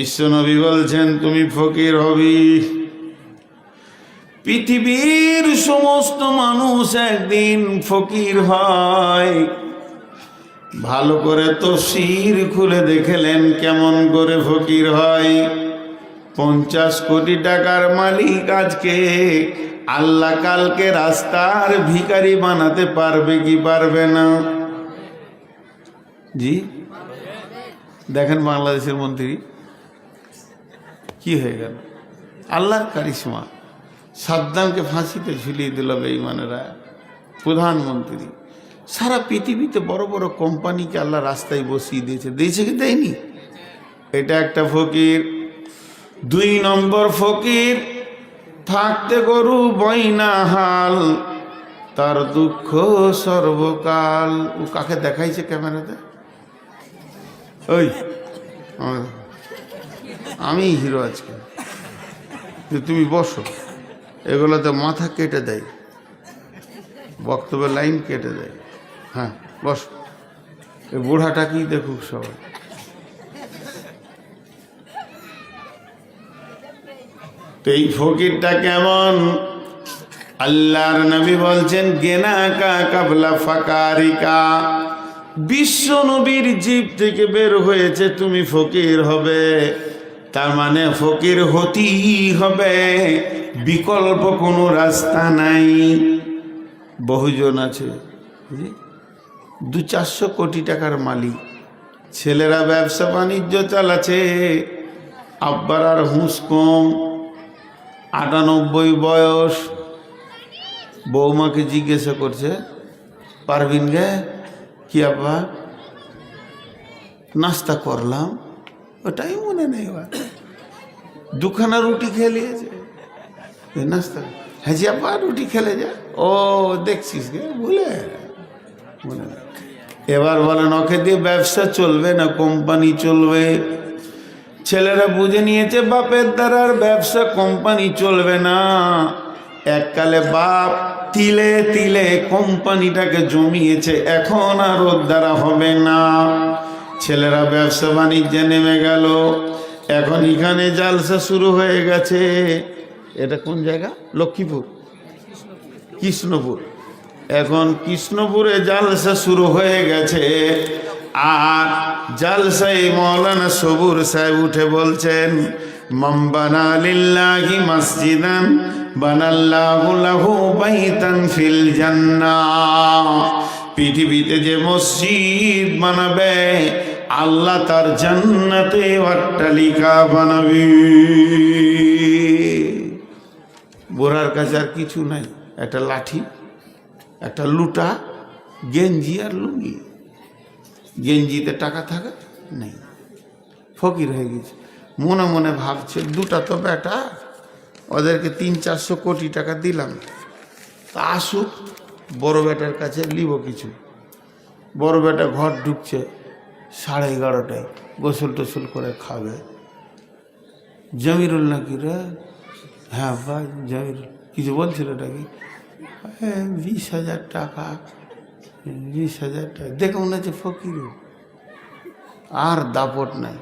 বিশ্বনবী বলছেন তুমি ফকির হবি। পৃথিবীর সমস্ত মানুষ একদিন ফকির হয়। ভালো করে তফসির খুলে দেখলেন কেমন করে ফকির হয়। 50 কোটি টাকার মালিক আজকে আল্লাহ কালকে রাস্তার ভিখারি বানাতে পারবে কি পারবে না? জি দেখেন বাংলাদেশের মন্ত্রী কি হয়ে গেল, আল্লাহর কারিশমা। সাদ্দামকে ফাঁসিতে ঝুলিয়ে দিল বেঈমানেরা। প্রধানমন্ত্রী সারা পৃথিবীতে বড় বড় কোম্পানিকে আল্লাহ রাস্তায় বসিয়ে দিয়েছে কি দেয়নি? এটা একটা ফকির। 2 নম্বর ফকির, থাকতে গরু বইনা হাল, তার দুঃখ সর্বকাল। ও কাকে দেখাইছে ক্যামেরাতে? ওই আমি হিরো আজকে, তুমি বসো। এগুলোতে মাথা কেটে দেয়, বক্তব্যের লাইন কেটে দেয়। হ্যাঁ বস, এই বুড়াটা কি দেখুক সবাই। তো এই ফকিরটা কেমন? আল্লাহর নবী বলছেন গেনা কা কাবলা ফাকারিকা। বিশ্ব নবীর জীব থেকে বের হয়েছে তুমি ফকির হবে, তার মানে ফকির হতেই হবে, বিকল্প কোনো রাস্তা নাই। বহুজন আছে 200-400 কোটি টাকার মালিক, ছেলেরা ব্যবসা বাণিজ্য চালাচ্ছে, আব্বার আর হুঁশ কম, 98 বয়স। বৌমাকে জিজ্ঞাসা করছে পারবিন গে কি আব্বা? নাস্তা করলাম, ওটাই মনে নেই। 2খানা রুটি খেয়ে নিয়েছে, নাস্তা। হ্যাঁ জি আব্বা রুটি খেলে যা। ও দেখছিস গে বলে মনে নেই। এবার বলেন ওকে দিয়ে ব্যবসা চলবে না কোম্পানি চলবে? ছেলেরা বুঝে নিয়েছে বাপের দ্বারা আর ব্যবসা কোম্পানি চলবে না। এককালে বাপ তিলে তিলে কোম্পানিটাকে জমিয়েছে, এখন আর ওর দ্বারা হবে না। ছেলেরা ব্যবসা বাণিজ্যে নেমে গেল, এখন এখানে জালসা শুরু হয়ে গেছে। এটা কোন জায়গা? লক্ষ্মীপুর, কৃষ্ণপুর। এখন কৃষ্ণপুরে জালসা শুরু হয়ে গেছে। আর জালসায় মৌলানা সবুর সাহেব উঠে বলছেন মান বানা লিল্লাহি মসজিদান বানাল্লাহু লাহু বাইতান ফিল জান্নাহ। পৃথিবীতে যে মসজিদ বানাবে আল্লাহ তার জান্নাতে অট্টালিকা বানাবে। বোরার কাছে আর কিছু নাই, একটা লাঠি, একটা লুটা, গেঞ্জি আর লুঙ্গি। গেঞ্জিতে টাকা থাকা নেই, ফকির হয়ে গেছে। মনে মনে ভাবছে 2টা তো বেটা, ওদেরকে 300-400 কোটি টাকা দিলাম, তা আসুক, বড় বেটার কাছে লিব কিছু। বড় বেটা ঘর ঢুকছে 11:30টায়, গোসল টোসল করে খাবে। জমিরুল নাকি রে? হ্যাঁ ভাই জমিরুল, কিছু বলছিল নাকি? 20,000 টাকা। 20,000 টাকা দেখে মনে হচ্ছে ফকির, আর দাপট নাই।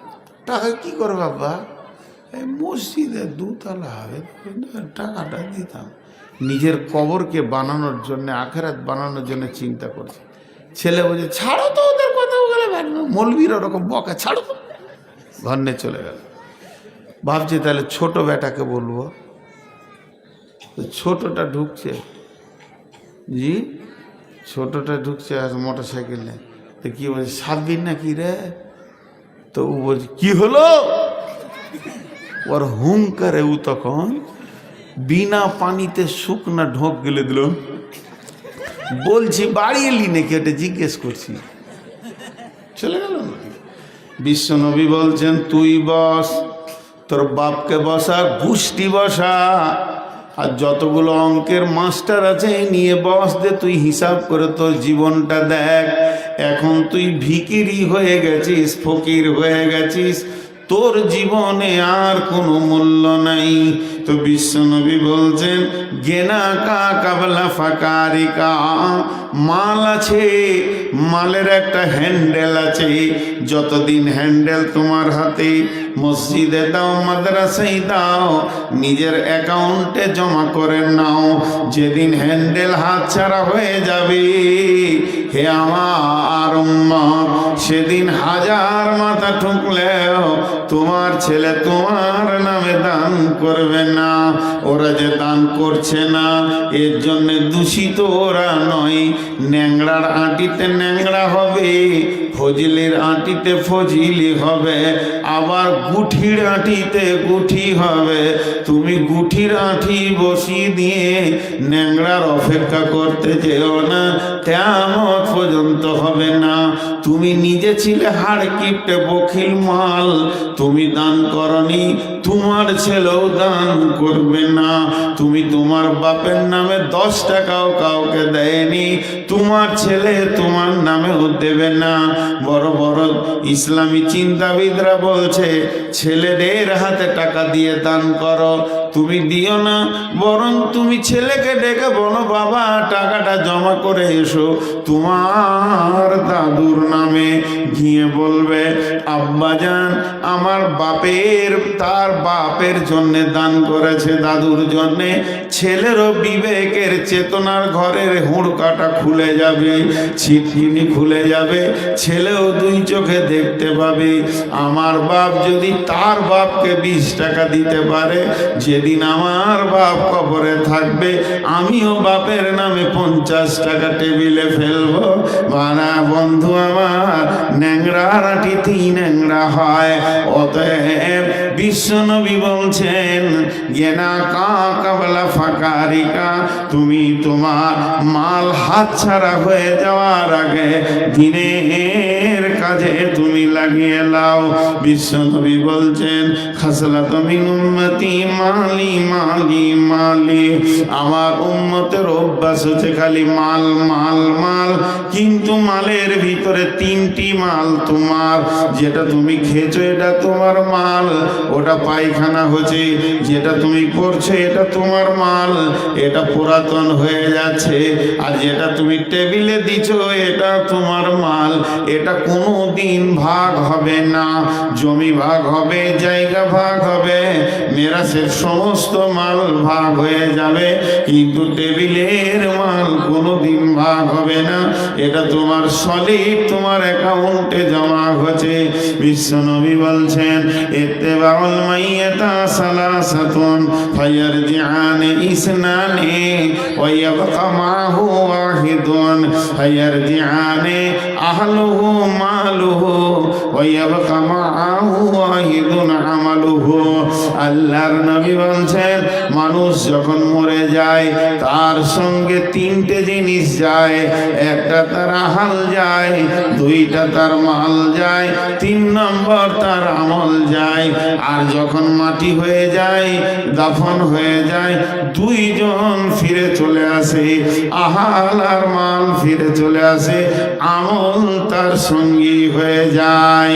টাকা কি করবে বাবা? এই মসজিদে 2 তলা হবে, টাকাটা দিতাম। নিজের কবরকে বানানোর জন্য, আখেরাত বানানোর জন্য চিন্তা করছে। ছেলে বলছে ছাড়ো তো ওদের কথা, ওগুলো মৌলবীর ওরকম বকা, ছাড়ো তো। ঘর নিয়ে চলে গেল। ভাবছে তাহলে ছোট বেটাকে বলবো। ছোটটা ঢুকছে, জি ছোটটা ঢুকছে আর মোটর সাইকেল নেই। তো কি বলছে সাতবিন নাকি রে? তো ও বলছে কি হলো? ওর হুঙ্কারে ও তখন বিনা পানিতে শুকনা ঢোক গেলে দিল। বলছি বাড়ি এলি নাকি, এটা জিজ্ঞেস করছি। চলে গেল। বিশ্ব নবী বলছেন তুই বস, তোর বাপকে বসা, গোষ্ঠী বসা, আর যতগুলো অঙ্কের মাস্টার আছে নিয়ে বস দে, তুই হিসাব করে তোর জীবনটা দেখ। এখন তুই ভিখিরি হয়ে গেছিস, ফকির হয়ে গেছিস, তোর জীবনে আর কোনো মূল্য নাই। তো বিশ্বনবী বলছেন গেনা কা কাবলা ফাকারিকা, মাল আছে, মালের একটা হ্যান্ডেল আছে। যতদিন হ্যান্ডেল তোমার হাতে, মসজিদে দাও, মাদ্রাসায় দাও, নিজের অ্যাকাউন্টে জমা করে নাও। যেদিন হ্যান্ডেল হাতছাড়া হয়ে যাবে, হে আমার উম্মত, সেদিন হাজার মাথা ঠুকলেও তোমার ছেলে তোমার নামে দান করবে না। ওরা যে দান করছে না, এর জন্য দূষিত ওরা নয়। ন্যাংড়ার আঁটিতে ন্যাংড়া হবে, ফজিলের আঁটিতে ফজিলি হবে, আবার গুঠির আঁটিতে গুঠি হবে। তুমি গুঠির আঁটি বসিয়ে দিয়ে ন্যাংড়ার অপেক্ষা করতে যেও না, কিয়ামত পর্যন্ত হবে না। তুমি নিজে ছিলে হাড় কিপটে বখিল মাল, তুমি দান করনি, তোমার ছেলেও দান করবে না। তুমি তোমার বাপের নামে 10 টাকাও কাউকে দেয়নি, তোমার ছেলে তোমার নামেও দেবে না। বড় বড় ইসলামী চিন্তাবিদরা বলছে ছেলেদের হাতে টাকা দিয়ে দান করো। তুমি দিও না, বরং তুমি ছেলেকে ডেকে বলো বাবা টাকাটা জমা করে এসো তোমার দাদুর নামে। গিয়ে বলবে আব্বাজান আমার বাপের, তার বাপের জন্যে দান করেছে, দাদুর জন্যে। ছেলেরও বিবেকের চেতনার ঘরের হুড়কাটা খুলে যাবে, ছিটকিনি খুলে যাবে, ছেলেও 2 চোখে দেখতে পাবে। আমার বাপ যদি তার বাপকে 20 টাকা দিতে পারে, যেদিন আমার বাপ কবরে থাকবে আমিও বাপের নামে 50 টাকা টেবিলে ফেলবো। মানা বন্ধু আমার, ন্যাংরার আঁটিতেই ন্যাংরা হয়। অতএব বিশ্বনবী বলছেন গেনা কা কাবলা ফাকারিকা, তুমি তোমার মাল হাতছাড়া হয়ে যাওয়ার আগে দিনের কাজে তুমি লাগিয়ে লাও। বিশ্বনবী বলছেন খাসলাত মিন উম্মতি মালি মালি মালি, আমার উম্মতের অভ্যাস হচ্ছে খালি মাল মাল মাল, কিন্তু মালের ভিতরে 3টি মাল তোমার। যেটা তুমি খেয়েছো এটা তোমার মাল, ওটা পায়খানা হচ্ছে। যেটা তুমি করছো এটা তোমার মাল, এটা পুরাতন হয়ে যাচ্ছে। আর যেটা তুমি টেবিলে দিছো এটা তোমার মাল, এটা কোনো দিন ভাগ হবে না। জমি ভাগ হবে, জায়গা ভাগ হবে, মেরাসের সমস্ত মাল ভাগ হয়ে যাবে, কিন্তু টেবিলের মাল কোনো দিন ভাগ হবে না। এটা তোমার সলিড, তোমার অ্যাকাউন্টে জমা হচ্ছে। বিশ্বনবী বলছেন ইত্তেবাউল মাইয়াতা সালাসাতুন ফায়ারজিআনে ইসনানে ওয়া ইয়াবকা মাহু ওয়াহিদুন ফায়ারজিআনে আহলুহু মালুহু ওয়া ইয়াবকা মাহু ওয়াহিদুন আমালুহু। আল্লাহর নবী বলছেন মানুষ যখন মরে যায় তার সঙ্গে 3টে জিনিস যায়। একটা তার আহাল যায়, 2টা তার মাল যায়, 3 নম্বর তার আমল যায়। আর যখন মাটি হয়ে যায়, দাফন হয়ে যায়, 2 জন ফিরে চলে আসে, আহাল আর মাল ফিরে চলে আসে, আমল তার সঙ্গী হয়ে যায়।